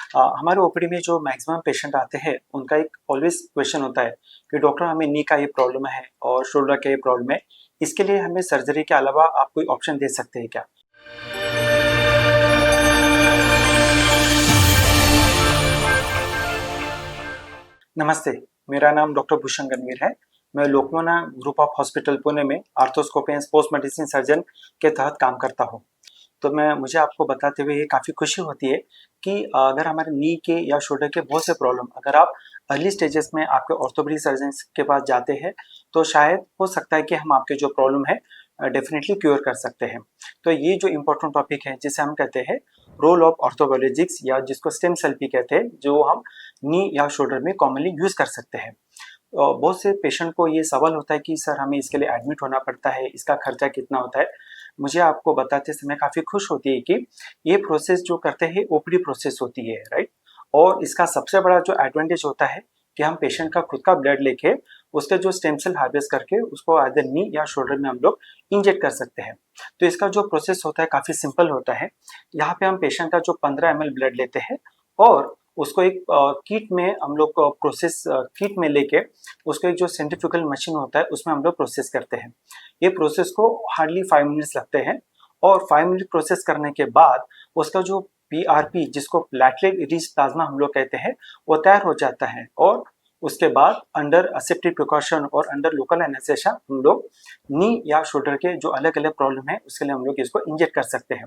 हमारे ओपीडी में जो मैक्सिमम पेशेंट आते हैं उनका एक ऑलवेज क्वेश्चन होता है कि डॉक्टर हमें नी का ये प्रॉब्लम है और शोल्डर का ये प्रॉब्लम है, इसके लिए हमें सर्जरी के अलावा आप कोई ऑप्शन दे सकते हैं क्या? नमस्ते, मेरा नाम डॉक्टर भूषण गणवीर है। मैं Lokmanya group of hospital Pune में arthroscopy and sports medicine surgeon के तहत काम करता हूँ। तो मुझे आपको बताते हुए ये काफ़ी खुशी होती है कि अगर हमारे नी के या शोल्डर के बहुत से प्रॉब्लम अगर आप अर्ली स्टेजेस में आपके ऑर्थोपेडिक सर्जन के पास जाते हैं तो शायद हो सकता है कि हम आपके जो प्रॉब्लम है डेफिनेटली क्योर कर सकते हैं। तो ये जो इम्पोर्टेंट टॉपिक है जिसे हम कहते हैं रोल ऑफ ऑर्थोबायोलॉजिक्स या जिसको स्टेम सेल भी कहते हैं, जो हम नी या शोल्डर में कॉमनली यूज़ कर सकते हैं। बहुत से पेशेंट को ये सवाल होता है कि सर हमें इसके लिए एडमिट होना पड़ता है, इसका खर्चा कितना होता है? मुझे आपको बताते समय काफ़ी खुश होती है कि ये प्रोसेस जो करते हैं ओपीडी प्रोसेस होती है, राइट? और इसका सबसे बड़ा जो एडवांटेज होता है कि हम पेशेंट का खुद का ब्लड लेके उसके जो स्टेम सेल हार्वेस्ट करके उसको आइदर नी या शोल्डर में हम लोग इंजेक्ट कर सकते हैं। तो इसका जो प्रोसेस होता है काफ़ी सिंपल होता है। यहाँ पे हम पेशेंट का जो 15 ml ब्लड लेते हैं और उसको एक किट में हम लोग प्रोसेस किट में लेके उसको एक जो सेंट्रीफ्यूगल मशीन होता है उसमें हम लोग प्रोसेस करते हैं। ये प्रोसेस को हार्डली 5 मिनट्स लगते हैं और 5 मिनट प्रोसेस करने के बाद उसका जो पीआरपी जिसको प्लेटलेट रिच प्लाज्मा हम लोग कहते हैं वो तैयार हो जाता है और उसके बाद अंडर असेप्टिव प्रिकॉशन और अंडर लोकल एनेस्थीसिया हम लोग नी या शोल्डर के जो अलग अलग प्रॉब्लम है उसके लिए हम लोग इसको इंजेक्ट कर सकते हैं।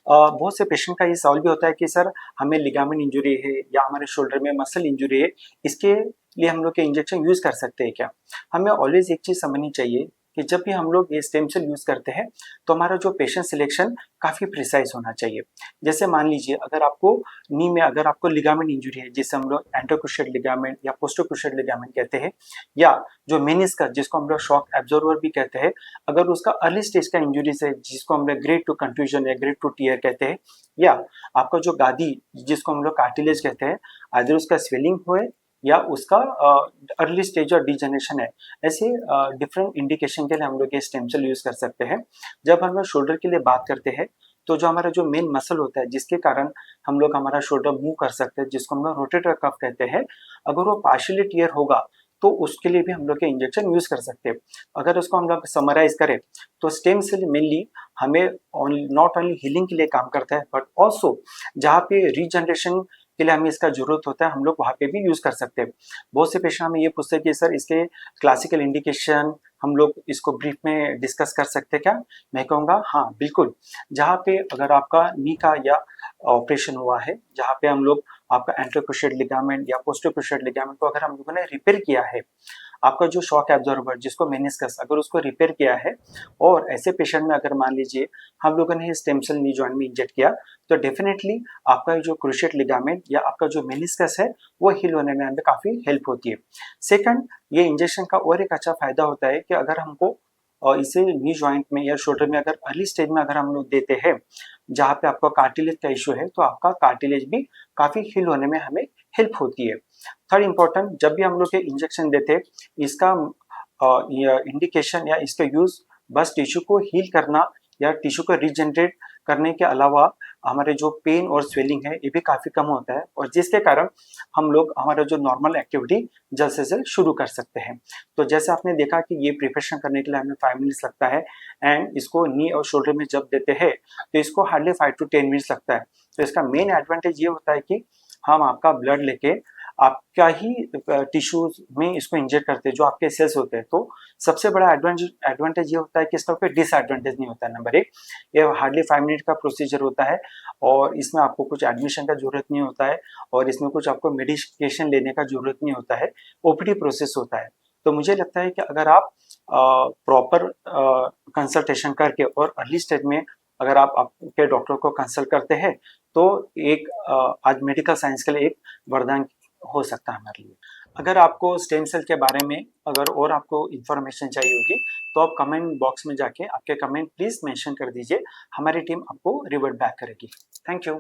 बहुत से पेशेंट का ये सवाल भी होता है कि सर हमें लिगामेंट इंजुरी है या हमारे शोल्डर में मसल इंजुरी है, इसके लिए हम लोग के इंजेक्शन यूज़ कर सकते हैं क्या? हमें ऑलवेज एक चीज़ समझनी चाहिए कि जब भी हम लोग ये स्टेम सेल यूज़ करते हैं तो हमारा जो पेशेंट सिलेक्शन काफ़ी प्रिसाइज होना चाहिए। जैसे मान लीजिए अगर आपको नी में अगर आपको लिगामेंट इंजुरी है जिसे हम लोग एंटरक्रूशिएट लिगामेंट या पोस्टरक्रूशिएट लिगामेंट कहते हैं, या जो मेनिस्कस जिसको हम लोग शॉक एब्जॉर्बर भी कहते हैं, अगर उसका अर्ली स्टेज का इंजुरीज है जिसको हम लोग ग्रेड 2 कंट्यूजन या ग्रेड 2 टीयर कहते हैं, या आपका जो गादी जिसको हम लोग कार्टिलेज कहते हैं, अगर उसका स्वेलिंग हुए या उसका अर्ली स्टेज और डिजेनरेशन है, ऐसे डिफरेंट इंडिकेशन के लिए हम लोग ये स्टेम सेल यूज़ कर सकते हैं। जब हम लोग शोल्डर के लिए बात करते हैं तो जो हमारा जो मेन मसल होता है जिसके कारण हम लोग हमारा शोल्डर मूव कर सकते हैं जिसको हम लोग रोटेटर कफ कहते हैं, अगर वो पार्शियली टियर होगा तो उसके लिए भी हम लोग के इंजेक्शन यूज़ कर सकते हैं। अगर उसको हम लोग समराइज करें तो स्टेम सेल मेनली हमें नॉट ओनली हीलिंग के लिए काम करता है बट ऑल्सो जहाँ पे रीजनरेशन के लिए हमें इसका जरूरत होता है हम लोग वहाँ पे भी यूज़ कर सकते हैं। बहुत से पेशेंट हमें ये पूछते हैं कि सर इसके क्लासिकल इंडिकेशन हम लोग इसको ब्रीफ में डिस्कस कर सकते हैं क्या? मैं कहूँगा हाँ बिल्कुल। जहाँ पे अगर आपका नी का या ऑपरेशन हुआ है, जहाँ पे हम लोग आपका एंटरक्रूशिएट लिगामेंट या पोस्टरक्रूशिएट लिगामेंट को अगर हम लोगों ने रिपेयर किया है, आपका जो शॉक एब्जॉर्बर जिसको मेनिस्कस अगर उसको रिपेयर किया है और ऐसे पेशेंट में अगर मान लीजिए हम लोगों ने स्टेम सेल नी जॉइंट में इंजेक्ट किया तो डेफिनेटली आपका जो क्रूशिएट लिगामेंट या आपका जो मेनिस्कस है वो हील होने में हमें काफ़ी हेल्प होती है। सेकंड, ये इंजेक्शन का और एक अच्छा फायदा होता है कि अगर हमको इसे नी जॉइंट में या शोल्डर में अगर अर्ली स्टेज में अगर हम लोग देते हैं जहाँ पे आपका कार्टिलेज का इशू है तो आपका कार्टिलेज भी काफ़ी हील होने में हमें हेल्प होती है। थर्ड इम्पोर्टेंट, जब भी हम लोग के इंजेक्शन देते हैं इसका इंडिकेशन या इसका यूज़ बस टिश्यू को हील करना या टिश्यू को रीजनरेट करने के अलावा हमारे जो पेन और स्वेलिंग है ये भी काफ़ी कम होता है और जिसके कारण हम लोग हमारा जो नॉर्मल एक्टिविटी जल्द से जल्द शुरू कर सकते हैं। तो जैसे आपने देखा कि ये प्रिपरेशन करने के लिए हमें 5 मिनट्स लगता है एंड इसको नी और शोल्डर में जब देते हैं तो इसको हार्डली 5 to 10 मिनट्स लगता है। तो इसका मेन एडवांटेज ये होता है कि हम आपका ब्लड लेके आपका ही टिश्यूज में इसको इंजेक्ट करते हैं जो आपके सेल्स होते हैं। तो सबसे बड़ा एडवांटेज ये होता है कि इसका कोई डिसएडवांटेज नहीं होता है। नंबर एक, ये हार्डली 5 मिनट का प्रोसीजर होता है और इसमें आपको कुछ एडमिशन का जरूरत नहीं होता है और इसमें कुछ आपको मेडिकेशन लेने का जरूरत नहीं होता है, ओपीडी प्रोसेस होता है। तो मुझे लगता है कि अगर आप प्रॉपर कंसल्टेशन करके और अर्ली स्टेज में अगर आप आपके डॉक्टर को कंसल्ट करते हैं तो एक आज मेडिकल साइंस के लिए एक वरदान हो सकता है हमारे लिए। अगर आपको स्टेम सेल के बारे में अगर और आपको इन्फॉर्मेशन चाहिए होगी तो आप कमेंट बॉक्स में जाके आपके कमेंट प्लीज़ मेंशन कर दीजिए, हमारी टीम आपको रिवर्ट बैक करेगी। Thank you.